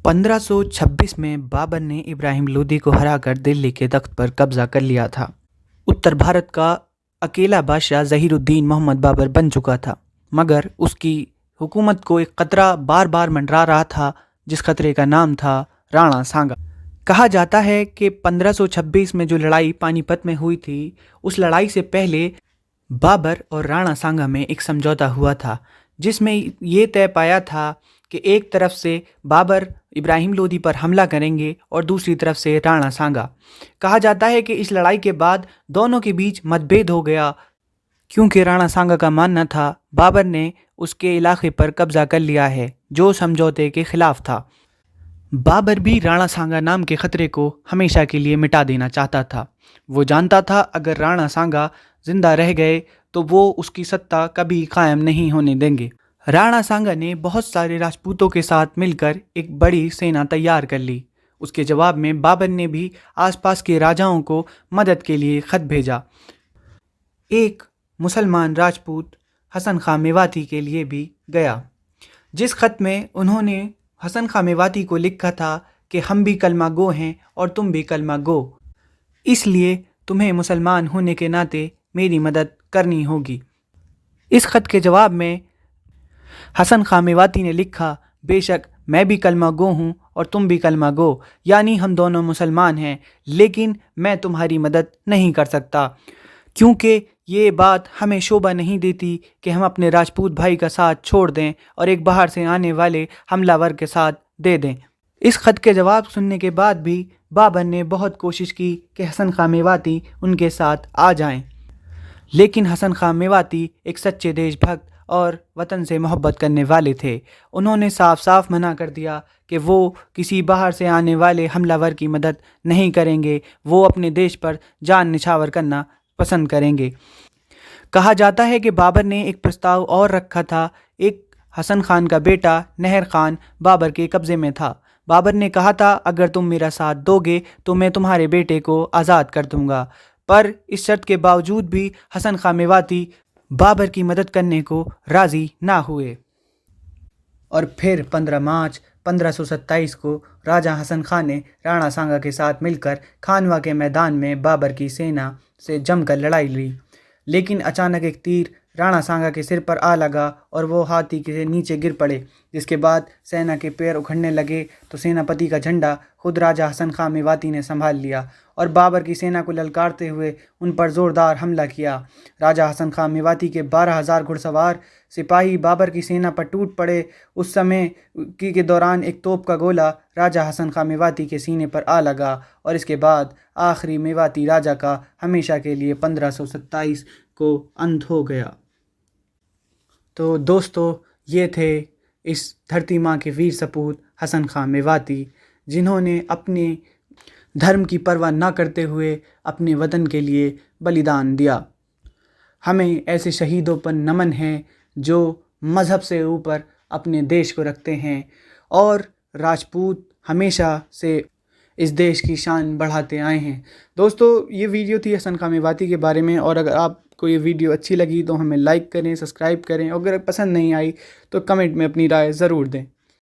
1526 में बाबर ने इब्राहिम लोदी को हराकर दिल्ली के तख्त पर कब्जा कर लिया था। उत्तर भारत का अकेला बादशाह ज़हीरुद्दीन मोहम्मद बाबर बन चुका था, मगर उसकी हुकूमत को एक खतरा बार बार मंडरा रहा था, जिस खतरे का नाम था राणा सांगा। कहा जाता है कि 1526 में जो लड़ाई पानीपत में हुई थी, उस लड़ाई से पहले बाबर और राणा सांगा में एक समझौता हुआ था, जिसमें ये तय पाया था कि एक तरफ से बाबर इब्राहिम लोदी पर हमला करेंगे और दूसरी तरफ से राणा सांगा। कहा जाता है कि इस लड़ाई के बाद दोनों के बीच मतभेद हो गया, क्योंकि राणा सांगा का मानना था बाबर ने उसके इलाके पर कब्जा कर लिया है, जो समझौते के खिलाफ था। बाबर भी राणा सांगा नाम के खतरे को हमेशा के लिए मिटा देना चाहता था। वो जानता था अगर राणा सांगा जिंदा रह गए तो वो उसकी सत्ता कभी कायम नहीं होने देंगे। राणा सांगा ने बहुत सारे राजपूतों के साथ मिलकर एक बड़ी सेना तैयार कर ली। उसके जवाब में बाबर ने भी आसपास के राजाओं को मदद के लिए खत भेजा। एक मुसलमान राजपूत हसन खां मेवाती के लिए भी गया, जिस खत में उन्होंने हसन खां मेवाती को लिखा था कि हम भी कलमा गो हैं और तुम भी कलमा गो, इसलिए तुम्हें मुसलमान होने के नाते मेरी मदद करनी होगी। इस खत के जवाब में हसन खां मेवाती ने लिखा, बेशक मैं भी कलमा गो हूँ और तुम भी कलमा गो, यानी हम दोनों मुसलमान हैं, लेकिन मैं तुम्हारी मदद नहीं कर सकता, क्योंकि ये बात हमें शोभा नहीं देती कि हम अपने राजपूत भाई का साथ छोड़ दें और एक बाहर से आने वाले हमलावर के साथ दे दें। इस खत के जवाब सुनने के बाद भी बाबर ने बहुत कोशिश की कि हसन खां मेवाती उनके साथ आ जाएं, लेकिन हसन खां मेवाती एक सच्चे देशभक्त और वतन से मोहब्बत करने वाले थे। उन्होंने साफ साफ मना कर दिया कि वो किसी बाहर से आने वाले हमलावर की मदद नहीं करेंगे, वो अपने देश पर जान निछावर करना पसंद करेंगे। कहा जाता है कि बाबर ने एक प्रस्ताव और रखा था। एक हसन खान का बेटा नहर खान बाबर के कब्ज़े में था। बाबर ने कहा था, अगर तुम मेरा साथ दोगे तो मैं तुम्हारे बेटे को आज़ाद कर दूंगा, पर इस शर्त के बावजूद भी हसन खां मेवाती बाबर की मदद करने को राज़ी ना हुए। और फिर 15 मार्च 1527 को राजा हसन खान ने राणा सांगा के साथ मिलकर खानवा के मैदान में बाबर की सेना से जमकर लड़ाई ली, लेकिन अचानक एक तीर राणा सांगा के सिर पर आ लगा और वो हाथी के नीचे गिर पड़े, जिसके बाद सेना के पैर उखड़ने लगे तो सेनापति का झंडा खुद राजा हसन खां मेवाती ने संभाल लिया और बाबर की सेना को ललकारते हुए उन पर ज़ोरदार हमला किया। राजा हसन खां मेवाती के 12,000 घुड़सवार सिपाही बाबर की सेना पर टूट पड़े। उस समय के दौरान एक तोप का गोला राजा हसन खां मेवाती के सीने पर आ लगा और इसके बाद आखिरी मेवाती राजा का हमेशा के लिए 1527 को अंत हो गया। तो दोस्तों, ये थे इस धरती माँ के वीर सपूत हसन खां मेवाती, जिन्होंने अपने धर्म की परवाह न करते हुए अपने वतन के लिए बलिदान दिया। हमें ऐसे शहीदों पर नमन है जो मज़हब से ऊपर अपने देश को रखते हैं, और राजपूत हमेशा से इस देश की शान बढ़ाते आए हैं। दोस्तों, ये वीडियो थी हसन खां मेवाती के बारे में, और अगर आपको ये वीडियो अच्छी लगी तो हमें लाइक करें, सब्सक्राइब करें, और अगर पसंद नहीं आई तो कमेंट में अपनी राय ज़रूर दें।